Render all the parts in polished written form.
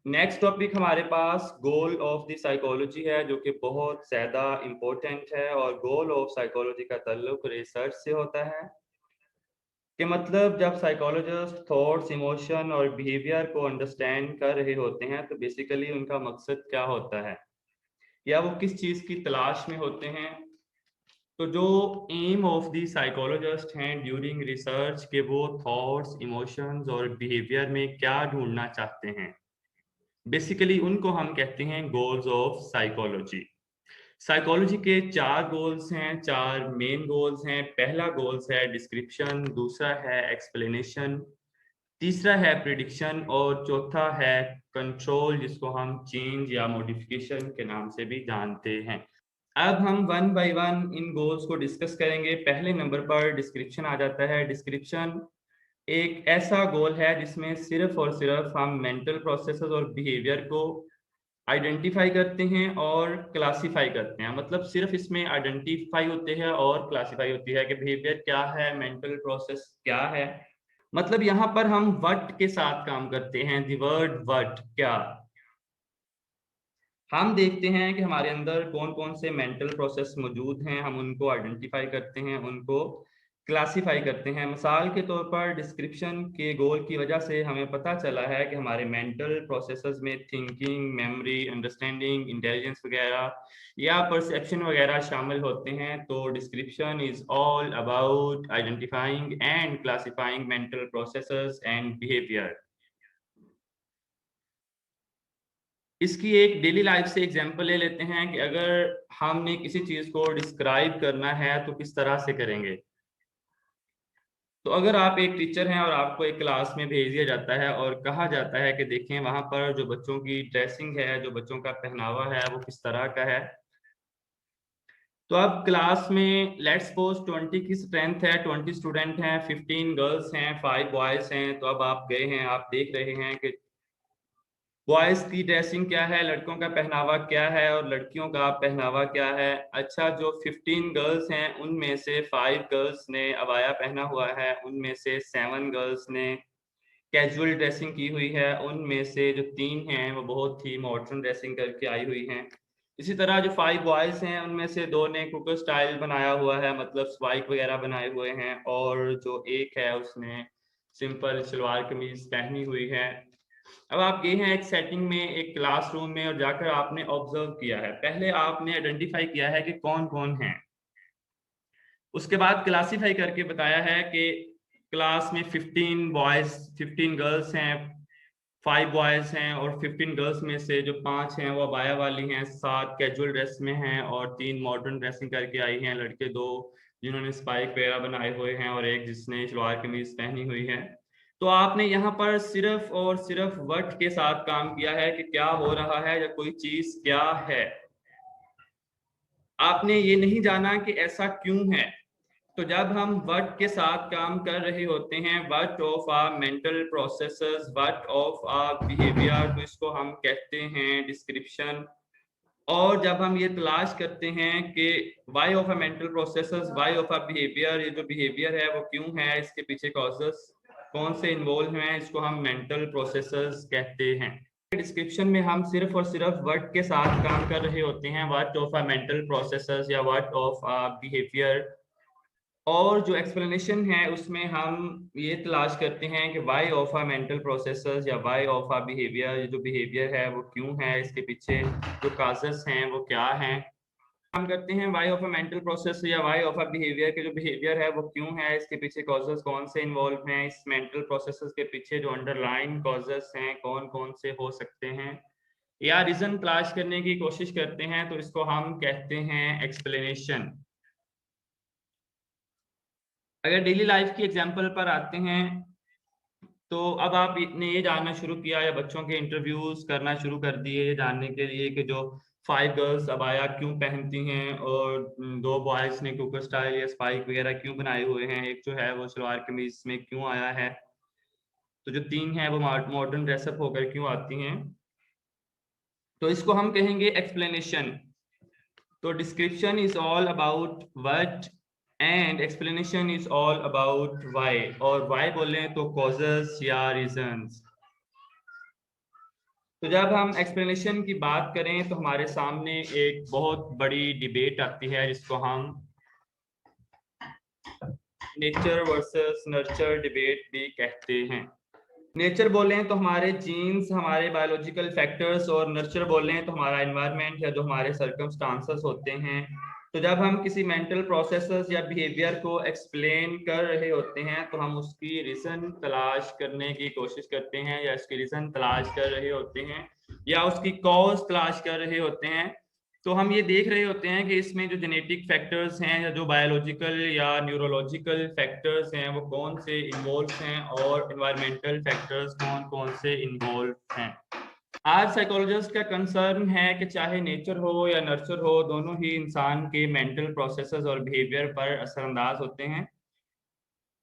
Next topic हमारे पास goal of the psychology है, जो कि बहुत ज़्यादा इम्पोर्टेंट है। और गोल ऑफ साइकोलॉजी का ताल्लुक रिसर्च से होता है कि मतलब जब साइकोलॉजिस्ट थॉट्स, इमोशन और बिहेवियर को अंडरस्टैंड कर रहे होते हैं तो बेसिकली उनका मकसद क्या होता है या वो किस चीज़ की तलाश में होते हैं। तो जो एम ऑफ द साइकोलॉजिस्ट हैं ड्यूरिंग रिसर्च के वो थॉट्स, इमोशंस और बिहेवियर में क्या ढूंढना चाहते हैं, बेसिकली उनको हम कहते हैं गोल्स ऑफ साइकोलॉजी। साइकोलॉजी के 4 गोल्स हैं, 4 मेन गोल्स हैं। पहला गोल्स है डिस्क्रिप्शन, दूसरा है एक्सप्लेनेशन, तीसरा है प्रिडिक्शन और चौथा है कंट्रोल, जिसको हम चेंज या मॉडिफिकेशन के नाम से भी जानते हैं। अब हम one by one in goals को डिस्कस करेंगे। पहले नंबर पर डिस्क्रिप्शन आ जाता है। डिस्क्रिप्शन एक ऐसा गोल है जिसमें सिर्फ और सिर्फ हम मेंटल प्रोसेसेस और बिहेवियर को आइडेंटिफाई करते हैं और क्लासिफाई करते हैं। मतलब सिर्फ इसमें आइडेंटिफाई होते हैं और क्लासिफाई होती है कि बिहेवियर क्या है, मेंटल प्रोसेस क्या है। मतलब यहाँ पर हम व्हाट के साथ काम करते हैं, द वर्ड व्हाट, क्या। हम देखते हैं कि हमारे अंदर कौन कौन से मेंटल प्रोसेस मौजूद हैं, हम उनको आइडेंटिफाई करते हैं, उनको क्लासिफाई करते हैं। मिसाल के तौर पर डिस्क्रिप्शन के गोल की वजह से हमें पता चला है कि हमारे मेंटल प्रोसेसेस में थिंकिंग, मेमोरी, अंडरस्टैंडिंग, इंटेलिजेंस वगैरह या परसेप्शन वगैरह शामिल होते हैं। तो description is all about identifying and classifying mental processes and behaviour. इसकी एक डेली लाइफ से एग्जांपल ले लेते हैं कि अगर हमने किसी चीज को डिस्क्राइब करना है तो किस तरह से करेंगे। तो अगर आप एक टीचर हैं और आपको एक क्लास में भेज दिया जाता है और कहा जाता है कि देखें वहां पर जो बच्चों की ड्रेसिंग है, जो बच्चों का पहनावा है, वो किस तरह का है। तो अब क्लास में लेट्स सपोज 20 की स्ट्रेंथ है, 20 स्टूडेंट हैं, 15 गर्ल्स हैं, 5 बॉयज हैं। तो अब आप गए हैं, आप देख रहे हैं कि बॉयज की ड्रेसिंग क्या है, लड़कों का पहनावा क्या है और लड़कियों का पहनावा क्या है। अच्छा, जो 15 गर्ल्स हैं उनमें से 5 गर्ल्स ने अबाया पहना हुआ है, उनमें से 7 गर्ल्स ने कैजुअल ड्रेसिंग की हुई है, उनमें से जो 3 हैं वो बहुत ही मॉडर्न ड्रेसिंग करके आई हुई हैं। इसी तरह जो 5 बॉयज हैं उनमें से 2 ने कुकर स्टाइल बनाया हुआ है, मतलब स्पाइक वगैरह बनाए हुए हैं, और जो एक है उसने सिंपल सलवार कमीज पहनी हुई है। अब आप गए हैं एक सेटिंग में, एक क्लासरूम में, और जाकर आपने ऑब्जर्व किया है। पहले आपने आइडेंटिफाई किया है कि कौन कौन है, उसके बाद क्लासिफाई करके बताया है कि क्लास में 15 बॉयज, 15 गर्ल्स हैं, 5 बॉयज हैं, और 15 गर्ल्स में से जो 5 हैं वो अबाया वाली हैं, 7 कैजुअल ड्रेस में हैं और 3 मॉडर्न ड्रेसिंग करके आई हैं। लड़के 2 जिन्होंने स्पाइक वगैरह बनाए हुए हैं और एक जिसने सलवार कमीज पहनी हुई है। तो आपने यहाँ पर सिर्फ और सिर्फ वर्ड के साथ काम किया है कि क्या हो रहा है या कोई चीज क्या है। आपने ये नहीं जाना कि ऐसा क्यों है। तो जब हम वर्ड के साथ काम कर रहे होते हैं, word of a mental processes, word of a behaviour, तो इसको हम कहते हैं डिस्क्रिप्शन। और जब हम ये तलाश करते हैं कि why of a mental processes, why of a behaviour, ये जो बिहेवियर है वो क्यों है, इसके पीछे कॉजेस कौन से इन्वॉल्व हैं, इसको हम मेंटल प्रोसेसेस कहते हैं। डिस्क्रिप्शन में हम सिर्फ और सिर्फ वर्ड के साथ काम कर रहे होते हैं, word of a mental processes या वर्ड ऑफ अ बिहेवियर। और जो एक्सप्लेनेशन है उसमें हम ये तलाश करते हैं कि why of a mental processes या वाई ऑफ आ बिहेवियर, ये जो बिहेवियर है वो क्यों है, इसके पीछे जो काजेस हैं वो क्या हैं। हम करते हैं why of a mental process या वाई ऑफ अ बिहेवियर के जो बिहेवियर है वो क्यों है, इसके पीछे कॉजेस कौन से इन्वॉल्व हैं, इस मेंटल प्रोसेसेस के पीछे जो अंडरलाइन कॉजेस हैं कौन कौन से हो सकते हैं, या रीजन तलाश करने की कोशिश करते हैं। तो इसको हम कहते हैं एक्सप्लेनेशन। अगर डेली लाइफ की एग्जांपल पर आते हैं, तो अब आपने ये जानना शुरू किया या बच्चों के इंटरव्यूज करना शुरू कर दिए ये जानने के लिए कि जो 5 गर्ल्स अबाया क्यों पहनती हैं और 2 बॉयज ने कुकर स्टाइल या स्पाइक वगैरह क्यों बनाए हुए हैं, एक जो है वो सलवार कमीज में क्यों आया है, तो जो 3 हैं वो मॉडर्न ड्रेसअप होकर क्यों आती हैं। तो इसको हम कहेंगे एक्सप्लेनेशन। तो description is all about what and explanation is all about why. और व्हाई बोलें तो कॉजेस या रीजंस। तो जब हम एक्सप्लेनेशन की बात करें तो हमारे सामने एक बहुत बड़ी डिबेट आती है जिसको हम नेचर वर्सेस नर्चर डिबेट भी कहते हैं। नेचर बोलें तो हमारे जीन्स, हमारे बायोलॉजिकल फैक्टर्स, और नर्चर बोलें तो हमारा एनवायरनमेंट या जो हमारे सर्कमस्टांसेस होते हैं। तो जब हम किसी मेंटल प्रोसेसेस या बिहेवियर को एक्सप्लेन कर रहे होते हैं तो हम उसकी रीज़न तलाश करने की कोशिश करते हैं, या इसकी रीज़न तलाश कर रहे होते हैं, या उसकी कॉज तलाश कर रहे होते हैं। तो हम ये देख रहे होते हैं कि इसमें जो जेनेटिक फैक्टर्स हैं या जो बायोलॉजिकल या न्यूरोलॉजिकल फैक्टर्स हैं वो कौन से इन्वॉल्व हैं, और एनवायरमेंटल फैक्टर्स कौन कौन से इन्वॉल्व हैं। आज साइकोलॉजिस्ट का कंसर्न है कि चाहे नेचर हो या नर्चर हो, दोनों ही इंसान के मेंटल प्रोसेसेस और बिहेवियर पर असरअंदाज होते हैं।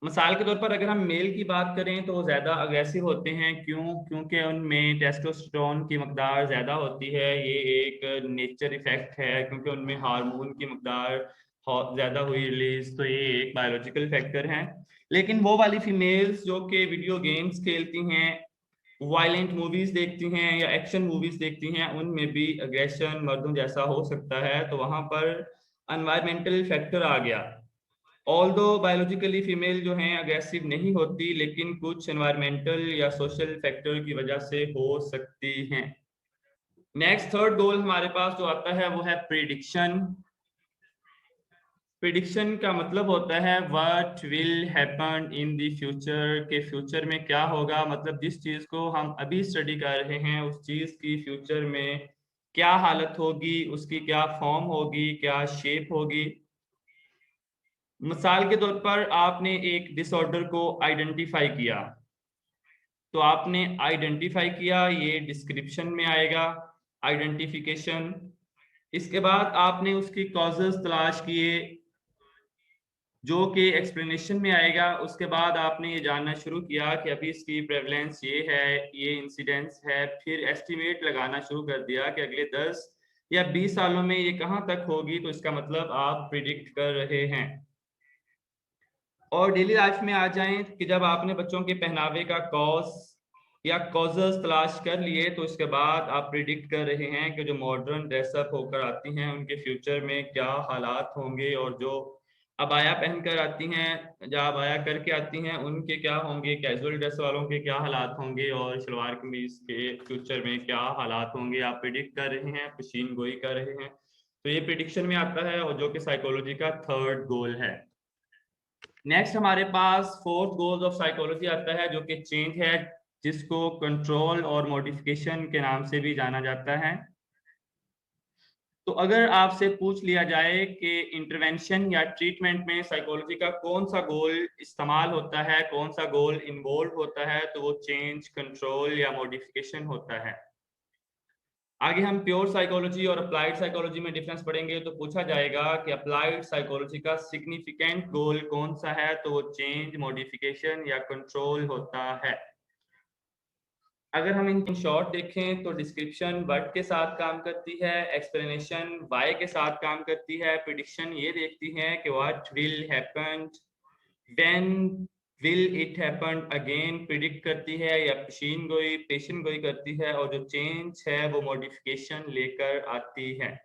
मिसाल के तौर पर अगर हम मेल की बात करें तो वो ज़्यादा अग्रेसिव होते हैं। क्योंकि उनमें टेस्टोस्टेरोन की मकदार ज़्यादा होती है। ये एक नेचर इफेक्ट है, क्योंकि उनमें हार्मोन की मकदार ज़्यादा हुई रिलीज, तो ये एक बायोलॉजिकल फैक्टर है। लेकिन वो वाली फीमेल्स जो कि वीडियो गेम्स खेलती हैं, वायलेंट मूवीज देखती हैं या एक्शन मूवीज देखती हैं, उनमें भी अग्रेशन मर्दों जैसा हो सकता है। तो वहां पर एनवायरमेंटल फैक्टर आ गया। ऑल्दो बायोलॉजिकली फीमेल जो हैं अग्रेसिव नहीं होती, लेकिन कुछ एनवायरमेंटल या सोशल फैक्टर की वजह से हो सकती हैं। नेक्स्ट थर्ड गोल हमारे पास जो आता है वो है प्रिडिक्शन। प्रिडिक्शन का मतलब होता है what will happen in the future, के फ्यूचर में क्या होगा। मतलब जिस चीज को हम अभी स्टडी कर रहे हैं उस चीज की फ्यूचर में क्या हालत होगी, उसकी क्या फॉर्म होगी, क्या शेप होगी। मिसाल के तौर पर आपने एक डिसऑर्डर को आइडेंटिफाई किया, तो आपने आइडेंटिफाई किया, ये डिस्क्रिप्शन में आएगा आइडेंटिफिकेशन। इसके बाद आपने उसकी कॉजेस तलाश किए जो कि एक्सप्लेनेशन में आएगा। उसके बाद आपने ये जानना शुरू किया कि अभी इसकी प्रेवलेंस ये है, ये इंसिडेंस है। फिर एस्टिमेट लगाना शुरू कर दिया कि अगले 10 या 20 सालों में ये कहाँ तक होगी। तो इसका मतलब आप प्रिडिक्ट कर रहे हैं। और डेली लाइफ में आ जाएं कि जब आपने बच्चों के पहनावे का कॉज या कॉजेस तलाश कर लिए, तो इसके बाद आप प्रिडिक्ट कर रहे हैं कि जो मॉडर्न ड्रेसअप होकर आती हैं उनके फ्यूचर में क्या हालात होंगे, और जो अबाया पहनकर आती हैं, जो अबाया करके आती हैं, उनके क्या होंगे, कैजुअल ड्रेस वालों के क्या हालात होंगे, और सलवार कमीज के फ्यूचर में क्या हालात होंगे। आप प्रिडिक्ट कर रहे हैं, पेशीन गोई कर रहे हैं। तो ये प्रिडिक्शन में आता है, और जो कि साइकोलॉजी का थर्ड गोल है। नेक्स्ट हमारे पास फोर्थ गोल्स ऑफ साइकोलॉजी आता है, जो कि चेंज है, जिसको कंट्रोल और मॉडिफिकेशन के नाम से भी जाना जाता है। तो अगर आपसे पूछ लिया जाए कि इंटरवेंशन या ट्रीटमेंट में साइकोलॉजी का कौन सा गोल इस्तेमाल होता है, कौन सा गोल इन्वॉल्व होता है, तो वो चेंज, कंट्रोल या मॉडिफिकेशन होता है। आगे हम प्योर साइकोलॉजी और अप्लाइड साइकोलॉजी में डिफरेंस पढ़ेंगे। तो पूछा जाएगा कि अप्लाइड साइकोलॉजी का सिग्निफिकेंट गोल कौन सा है, तो वो चेंज, मॉडिफिकेशन या कंट्रोल होता है। अगर हम इन शॉर्ट देखें तो डिस्क्रिप्शन व्हाट के साथ काम करती है, एक्सप्लेनेशन व्हाई के साथ काम करती है, प्रिडिक्शन ये देखती है कि what will happen, when will it happen again predict करती है, या पेशन गोई करती है, और जो चेंज है वो मॉडिफिकेशन लेकर आती है।